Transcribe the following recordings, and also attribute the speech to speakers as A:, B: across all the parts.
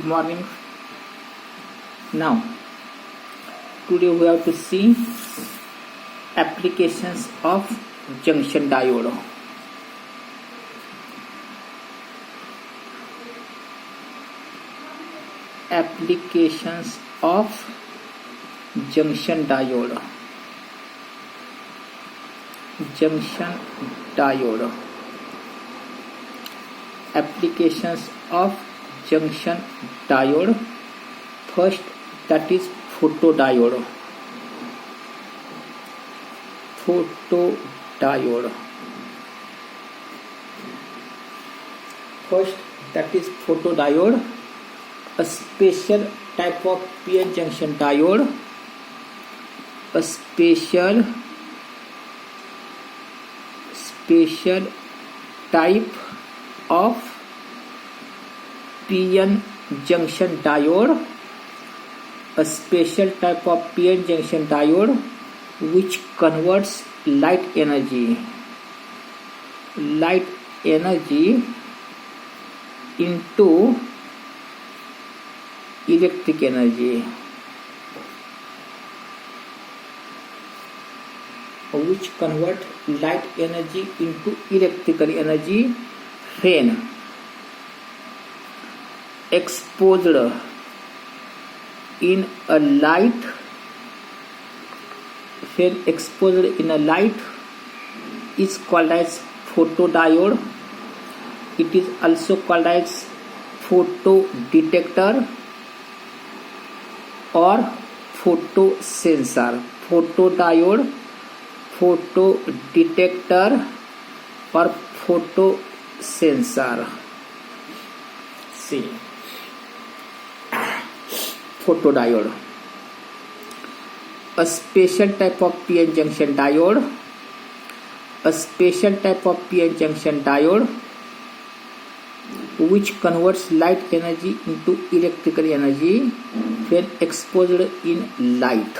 A: Good morning. Now, today we have to see applications of junction diode. Applications of junction diode. Junction diode. Applications of junction diode. First, that is photodiode. Photodiode. First, that is photodiode, a special type of PN junction diode. A special type of PN junction diode. A special type of PN junction diode which converts light energy into electric energy, which convert light energy into electrical energy when exposed in a light. When exposed in a light is called as photodiode. It is also called as photodetector or photosensor. Photodiode, photodetector or photosensor. See, photodiode, a special type of PN junction diode. A special type of PN junction diode which converts light energy into electrical energy when exposed in light.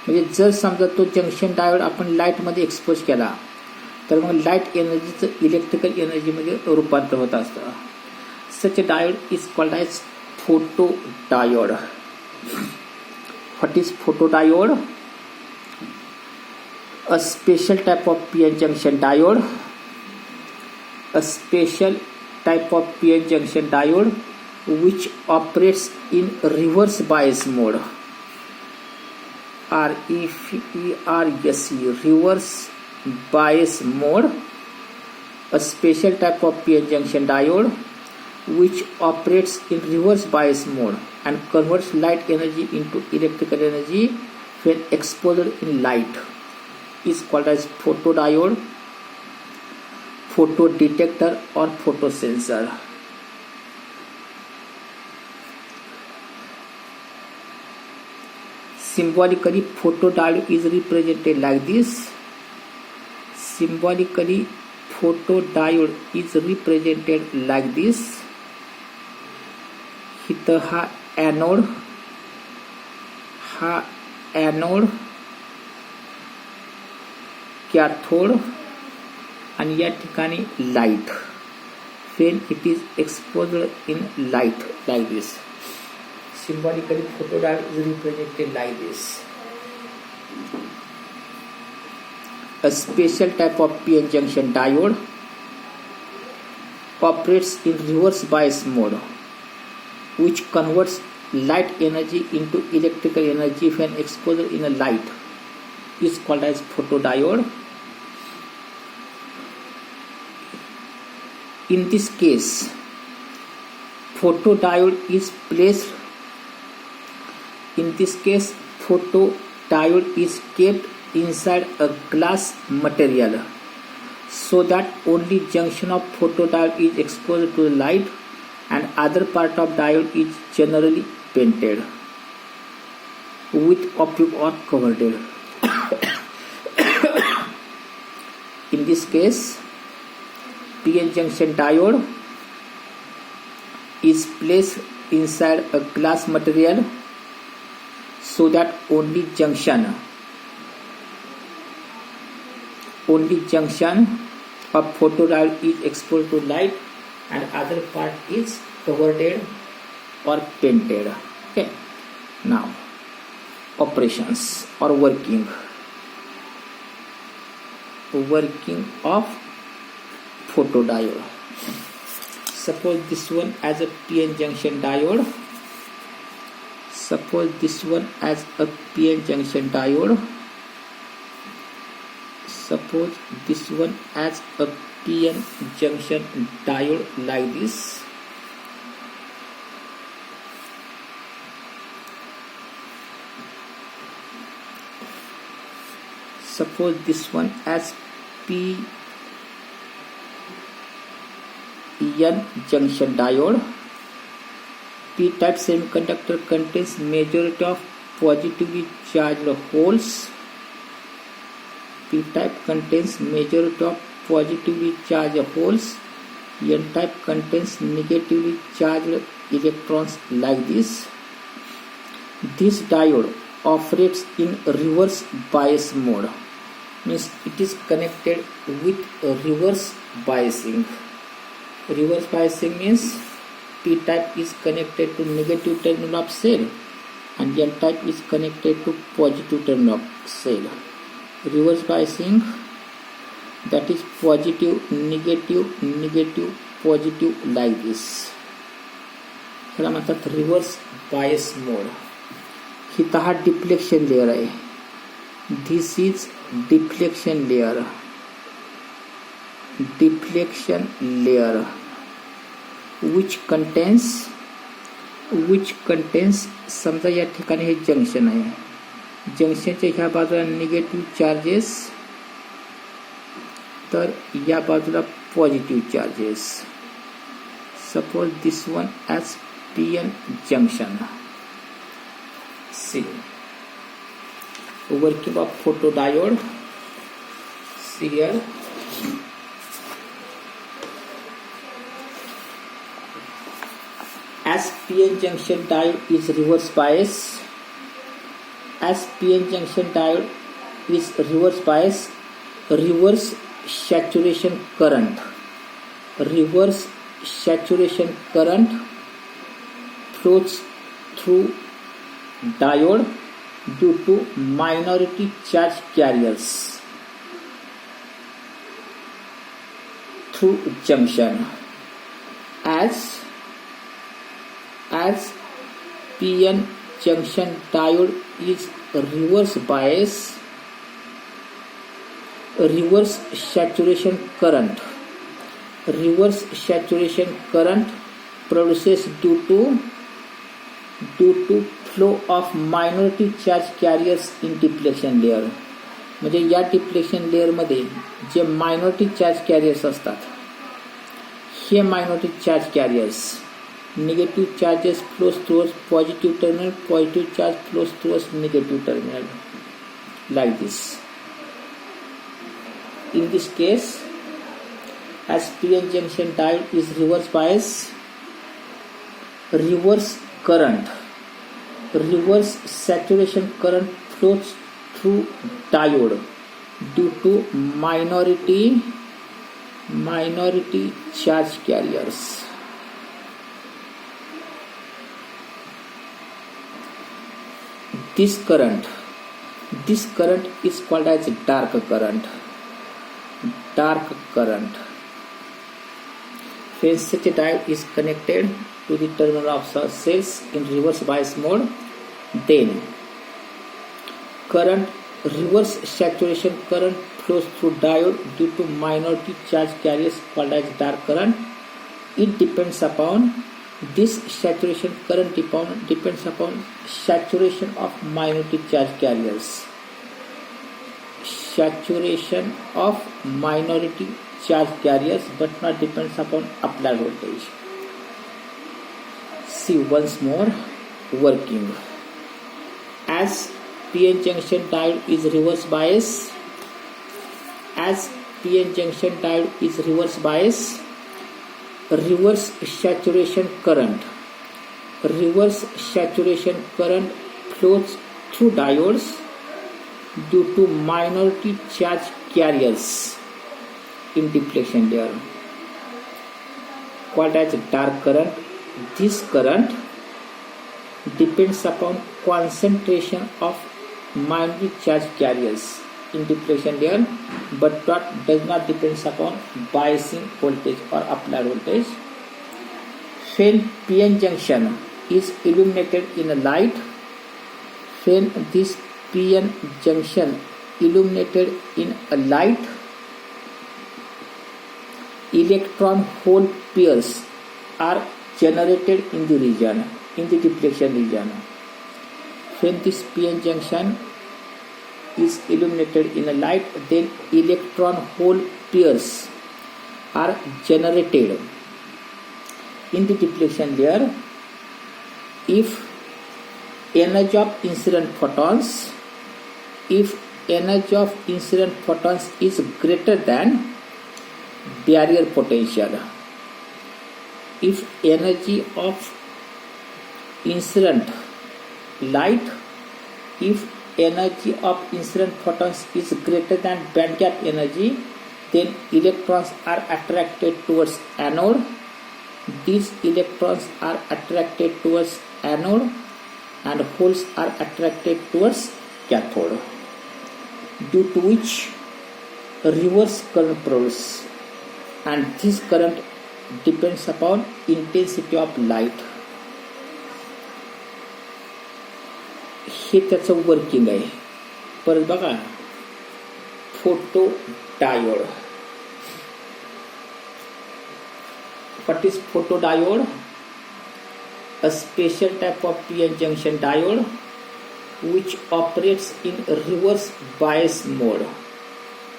A: म्हणजे जर समजा तो junction diode आपण light मध्ये expose केला तर मग light एनर्जीचं इलेक्ट्रिकल एनर्जी मध्ये रूपांतर होत असतं. Such a diode is called as photodiode. What is photodiode? A special type of PN junction diode. A special type of PN junction diode which operates in reverse bias mode. Reverse bias mode. A special type of PN junction diode which operates in reverse bias mode and converts light energy into electrical energy when exposed in light is called as photodiode, photodetector or photosensor. Symbolically, photodiode is represented like this. Symbolically, photodiode is represented like this. इथं हा anode, cathode आणि या ठिकाणी light. when it is exposed in light like this. Symbolically, photodiode is represented like this. A special type of PN junction diode operates in reverse bias mode which converts light energy into electrical energy when exposed in a light is called as photodiode. In this case, photodiode is placed. In this case, photodiode is kept inside a glass material so that only junction of photodiode is exposed to the light and other part of diode is generally painted with opaque or covered. In this case, PN junction diode is placed inside a glass material so that only junction of photodiode is exposed to light and other part is covered or painted. Okay, now operations or working of photodiode. Suppose this one as a PN junction diode. Suppose this one as a PN junction diode. Suppose this one as a PN junction diode like this. Suppose this one as PN junction diode. P-type semiconductor contains majority of positively charged holes. P-type contains majority of positively charged holes. N-type contains negatively charged electrons like this. This diode operates in reverse bias mode. Means it is connected with reverse biasing. Reverse biasing means P-type is connected to negative terminal of cell and N-type is connected to positive terminal of cell. Reverse biasing, that is positive, negative, negative, positive like this. ह्याला म्हणतात reverse bias mode. हिथं हा deflection layer आहे. This is deflection layer. Deflection layer which contains समजा या ठिकाणी हे junction आहे. जंक्शनच्या ह्या बाजूला निगेटिव्ह चार्जेस तर या बाजूला positive charges. Suppose this one as PN junction. See working of photodiode. See here. As PN junction diode is reverse bias, reverse saturation current flows through diode due to minority charge carriers through junction. As PN junction diode is reverse bias, reverse saturation current produces due to flow of minority charge carriers in deflection layer. म्हणजे या deflection layer मध्ये जे minority charge carriers असतात, हे minority charge carriers negative charges flows towards positive terminal, positive charge flows towards negative terminal like this. In this case, as PN junction diode is reverse bias, reverse saturation current flows through diode due to minority charge carriers. This current is called as dark current. When such a diode is connected to the terminal of cells in reverse bias mode, then reverse saturation current flows through diode due to minority charge carriers called as dark current. It depends upon this saturation current depends upon saturation of minority charge carriers. Saturation of minority charge carriers, but not depends upon applied voltage. See once more working. As PN junction diode is reverse bias, reverse saturation current flows through diodes due to minority charge carriers in deflection layer called as dark current. This current depends upon concentration of minor charge carriers in depletion layer, but does not depends upon biasing voltage or applied voltage. When PN junction is illuminated in a light, when this PN junction illuminated in a light, electron hole pairs are generated in the region, in the depletion region. When this PN junction is illuminated in a light, then electron hole pairs are generated in the depletion layer if energy of incident photons is greater than barrier potential. If energy of incident light, if energy of incident photons is greater than band gap energy, then electrons are attracted towards anode. These electrons are attracted towards anode and holes are attracted towards cathode, due to which a reverse current produces, and this current depends upon intensity of light. हे त्याचं working आहे. परत बघा photo diode. What is photodiode? A special type of PN junction diode which operates in reverse bias mode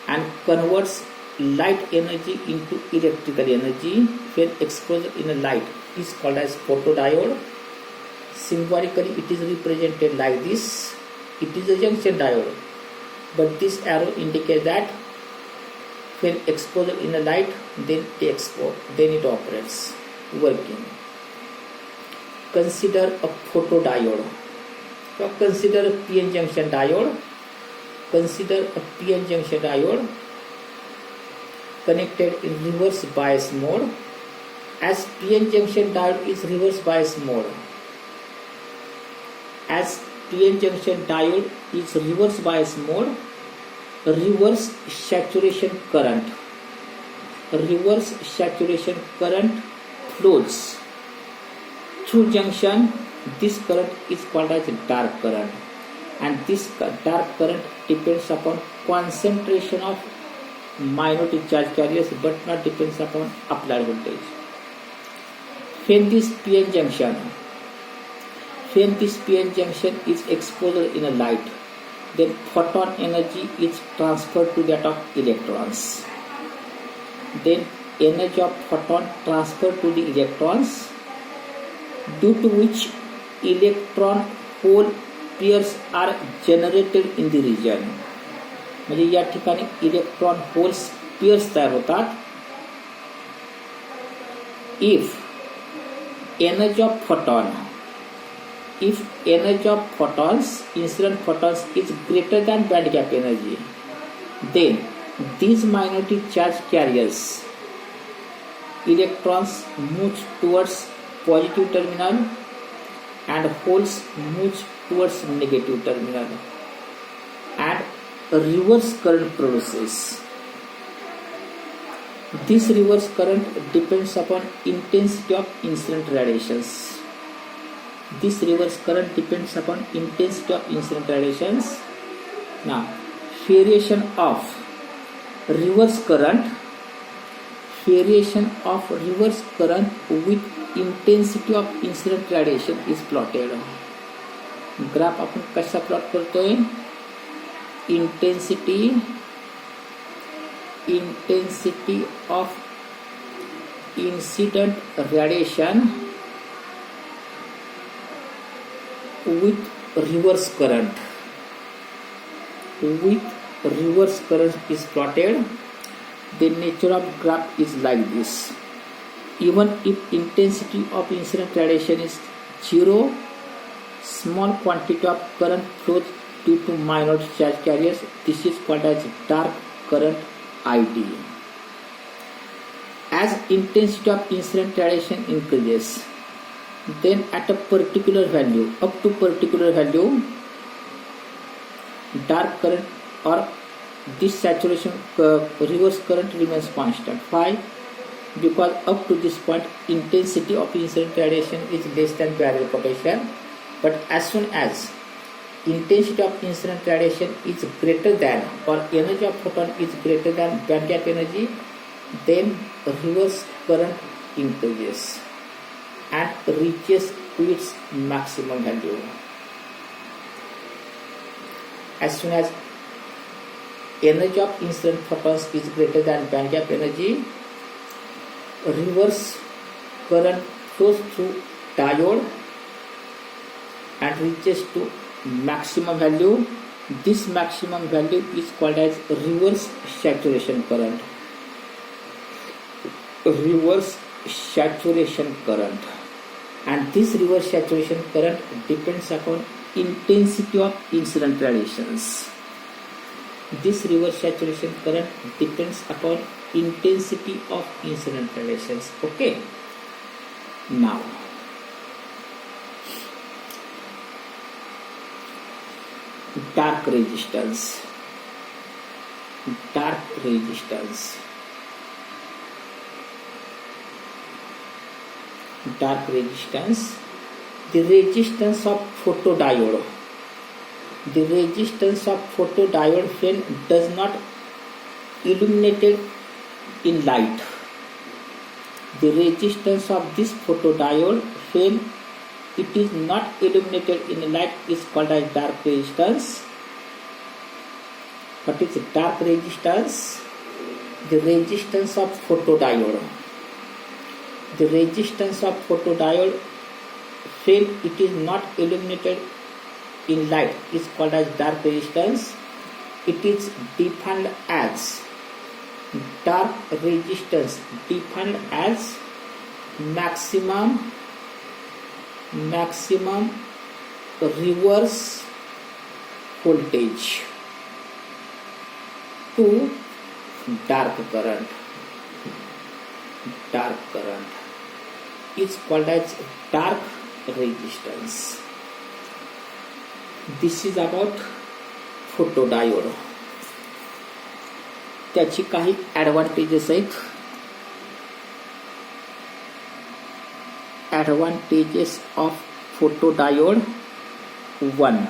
A: and converts light energy into electrical energy when exposed in a light is called as photodiode. Symbolically it is represented like this. It is a junction diode, but this arrow indicates that when exposed in a light, then it operates, working. Consider a photodiode. Now consider a PN junction diode. Consider a PN junction diode connected in reverse bias mode. As PN junction diode is reverse bias mode, as PN junction diode is reverse bias mode, reverse saturation current flows through junction. This current is called as dark current, and this dark current depends upon concentration of minority charge carriers but not depends upon applied voltage. When this PN junction is exposed in a light, then photon energy is transferred to that of electrons. Then energy of photon transferred to the electrons, due to which electron hole pairs are generated in the region. म्हणजे या ठिकाणी electron holes pairs तयार होतात. If energy of photons, incident photons is greater than band gap energy, then these minority charge carriers, electrons move towards positive terminal and holes move towards negative terminal, and a reverse current produces. This reverse current depends upon intensity of incident radiations. Now, variation of reverse current with intensity of incident radiation is plotted. Graph आपण कसा plot करतोय? intensity of incident radiation with reverse current is plotted. The nature of graph is like this. Even if intensity of incident radiation is 0, small quantity of current flows due to minor charge carriers. This is called as dark current ID. As intensity of incident radiation increases, then at a particular value, up to particular value, dark current or this saturation reverse current remains constant. Why? Because up to this point intensity of incident radiation is less than barrier potential, but as soon as intensity of incident radiation is greater than or energy of photon is greater than band gap energy, then reverse current increases and reaches to its maximum value. As soon as energy of incident photons is greater than band gap energy, reverse current flows through diode and reaches to maximum value. This maximum value is called as reverse saturation current. Reverse saturation current, and this reverse saturation current depends upon intensity of incident radiations. This reverse saturation current depends upon intensity of incident radiations. Okay. Now, dark resistance. Dark resistance. Dark resistance. The resistance of photodiode. The resistance of photodiode when does not illuminated in light. The resistance of this photodiode when it is not illuminated in light is called as dark resistance. What is dark resistance? The resistance of photodiode. The resistance of photodiode when it is not illuminated in light is called as dark resistance. It is defined as dark resistance defined as maximum reverse voltage to dark current. Dark current is called as dark resistance. This is about photodiode. त्याची काही advantages आहेत. Advantages of photodiode. 1.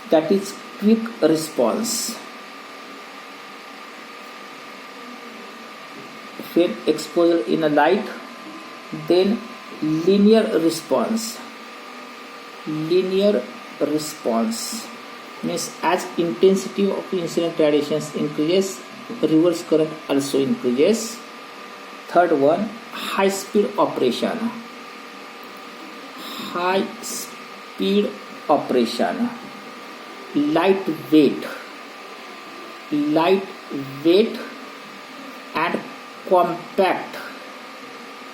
A: That is quick response. When exposure in a light, then linear response. Linear response means as intensity of incident radiations increases, reverse current also increases. Third one, high speed operation. High speed operation. Lightweight and compact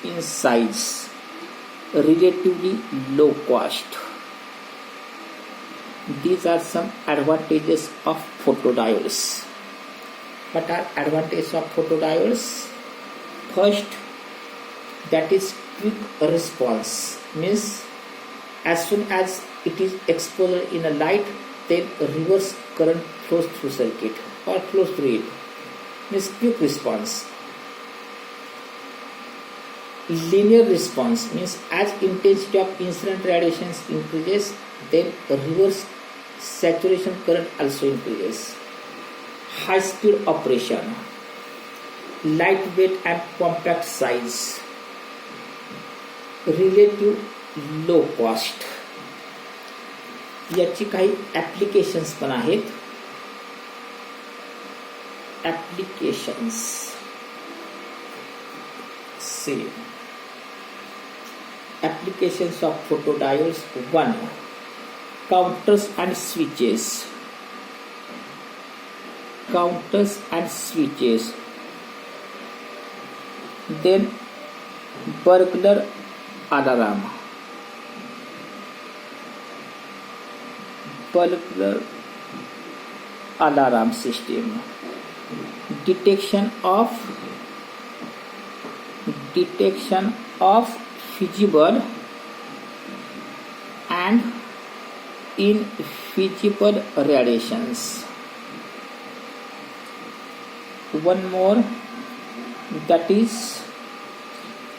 A: in size, relatively low cost. These are some advantages of photodiodes. What are advantages of photodiodes? First, that is quick response, means as soon as it is exposed in a light, then reverse current flows through circuit or flows through it, means quick response. Linear response means as intensity of incident radiations increases, then reverse saturation current also increases. High speed operation, lightweight and compact size, relative low cost. याची काही applications पण आहेत. Applications से applications of photodiodes. 1. Counters and switches. Counters and switches. Then burglar alarm. Burglar alarm system. Detection of feasible and invisible radiations. One more, that is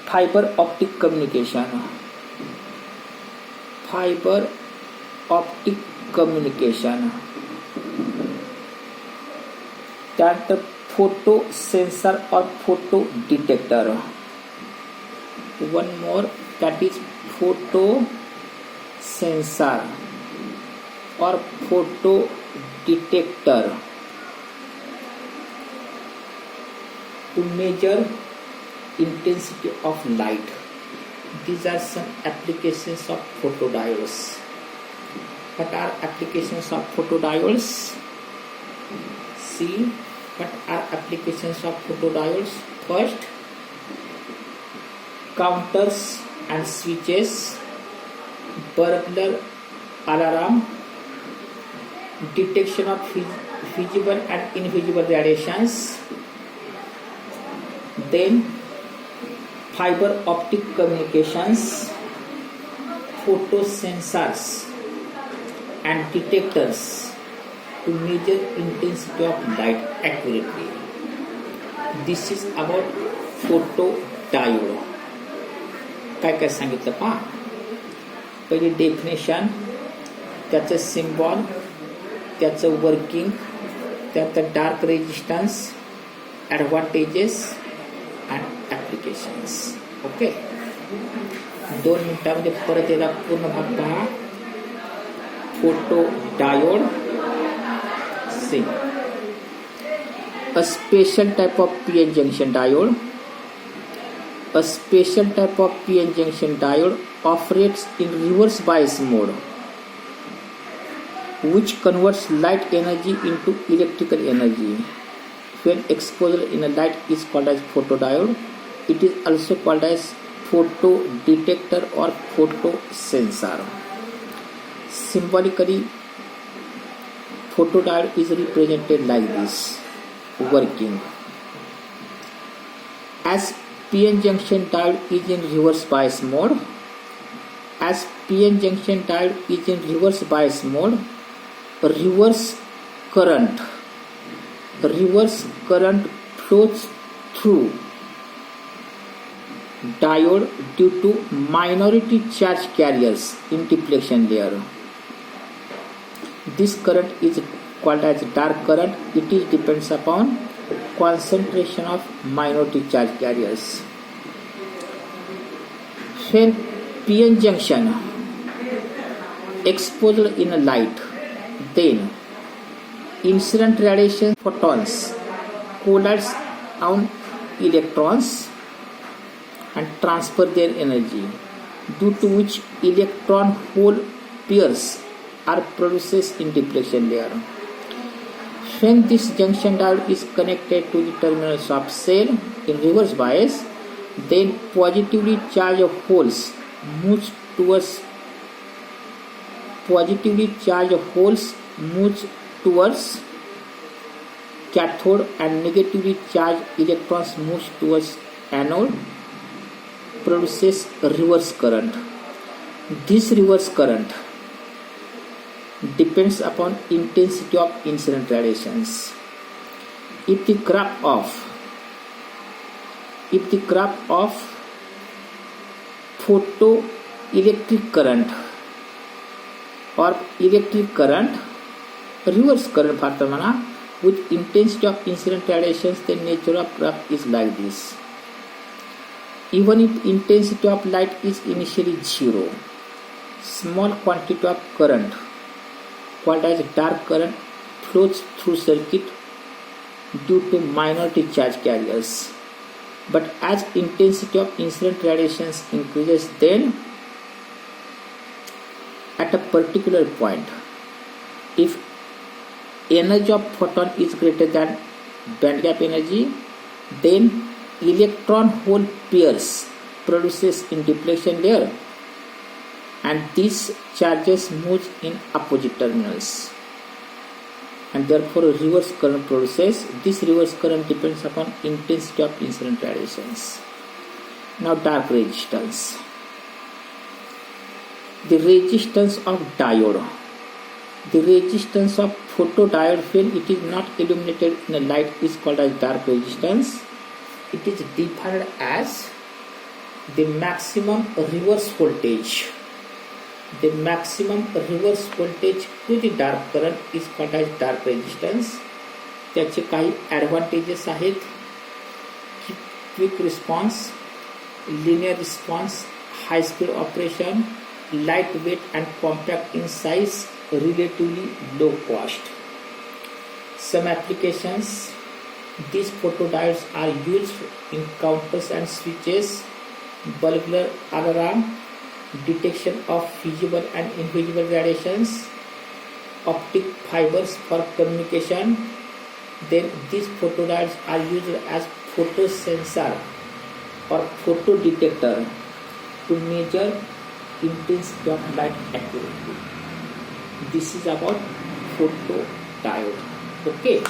A: fiber optic communication. Fiber optic communication. That the photo sensor or photo detector. One more, that is photo sensor or photo detector to measure intensity of light. These are some applications of photodiodes. What are applications of photodiodes? See, what are applications of photodiodes? First, counters and switches, burglar alarm, detection of visible and invisible radiations, then fiber optic communications, photosensors and detectors to measure intensity of light accurately. This is about photodiode. काय सांगितलं पहा. पहिली definition, त्याचं symbol, त्याचं working, त्याचं dark resistance, advantages and applications. Okay, 2 मिनिटांमध्ये परत याला पूर्ण भाग पहा. Photodiode, see a special type of PN junction diode. A special type of PN junction diode operates in reverse bias mode, which converts light energy into electrical energy. When exposure in a light is called as photodiode. It is also called as photodetector or photosensor. Symbolically, photodiode is represented like this. Working as PN junction diode is in reverse bias mode. As PN junction diode is in reverse bias mode, reverse current flows through diode due to minority charge carriers in depletion layer. This current is called as dark current. It is depends upon concentration of minority charge carriers. When PN junction exposed in a light, then incident radiation photons collides on electrons and transfer their energy, due to which electron hole pairs are produced in depletion layer. When this junction diode is connected to the terminals of cell in reverse bias, then positively charged holes moves towards cathode and negatively charged electrons moves towards anode, produces reverse current. This reverse current depends upon intensity of incident radiations. If the graph of photoelectric current or electric current, reverse current phenomena with intensity of incident radiations, the nature of graph is like this. Even if intensity of light is initially zero, small quantity of current called as dark current flows through circuit due to minority charge carriers. But as intensity of incident radiations increases, then at a particular point, if energy of photon is greater than band gap energy, then electron hole pairs produces in depletion layer, and these charges moves in opposite terminals, and therefore a reverse current produces. This reverse current depends upon intensity of incident radiations. Now dark resistance. The resistance of diode. The resistance of photodiode when it is not illuminated in a light is called as dark resistance. It is defined as the maximum reverse voltage. The maximum reverse voltage to the dark current is called as dark resistance. त्याचे काही advantages आहेत की quick response, linear response, high speed operation, light weight and compact in size, relatively low cost. Some applications, these photodiodes are used in counters and switches, bulbular alarm, detection of visible and invisible radiations, optic fibers for communication. Then these photodiodes are used as photosensor or photodetector to measure intensity of light activity. This is about photodiode. Okay.